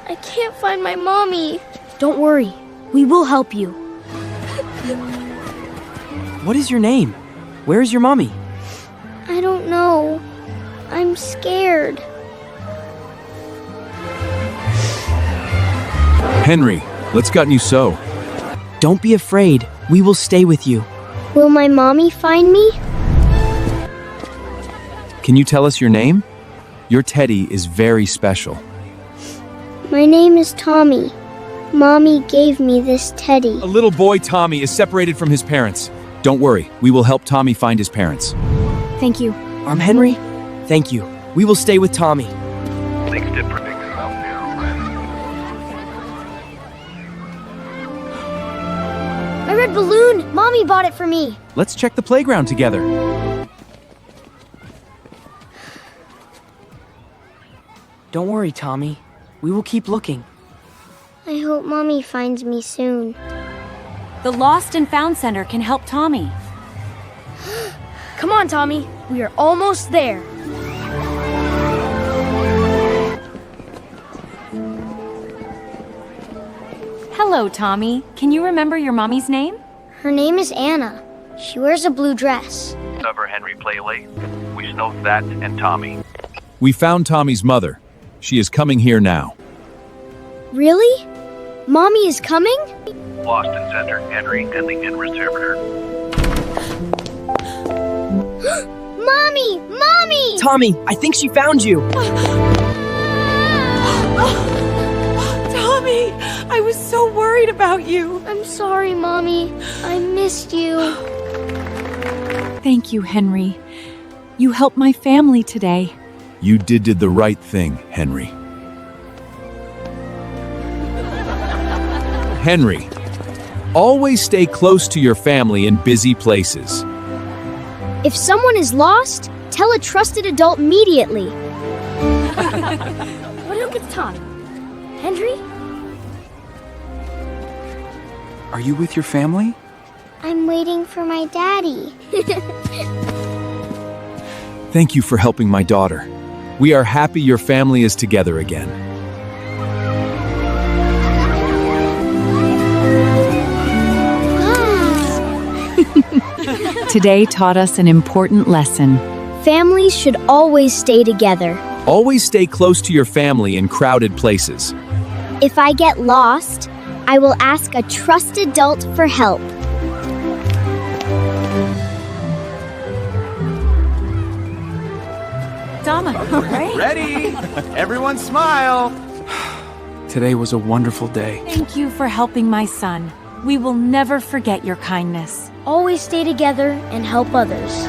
I can't find my mommy. Don't worry. We will help you. What is your name? Where is your mommy? I don't know. I'm scared. Henry, let's gotten you so. Don't be afraid. We will stay with you. Will my mommy find me? Can you tell us your name? Your teddy is very special. My name is Tommy. Mommy gave me this teddy. A little boy, Tommy, is separated from his parents. Don't worry, we will help Tommy find his parents. Thank you. Henry? Thank you. We will stay with Tommy. My red balloon! Mommy bought it for me. Let's check the playground together. Don't worry, Tommy. We will keep looking. I hope Mommy finds me soon. The Lost and Found Center can help Tommy. Come on, Tommy. We are almost there. Hello, Tommy. Can you remember your mommy's name? Her name is Anna. She wears a blue dress. Cover Henry Playley. We know that and Tommy. We found Tommy's mother. She is coming here now. Really? Mommy is coming? Lost and Center, Henry, Endington Reservoir. Mommy! Mommy! Tommy, I think she found you. Tommy, I was so worried about you. I'm sorry, Mommy. I missed you. Thank you, Henry. You helped my family today. You did the right thing, Henry. Henry, always stay close to your family in busy places. If someone is lost, tell a trusted adult immediately. Look at Tommy. Henry? Are you with your family? I'm waiting for my daddy. Thank you for helping my daughter. We are happy your family is together again. Today taught us an important lesson. Families should always stay together. Always stay close to your family in crowded places. If I get lost, I will ask a trusted adult for help. Dama, right? Ready? Everyone smile. Today was a wonderful day. Thank you for helping my son. We will never forget your kindness. Always stay together and help others.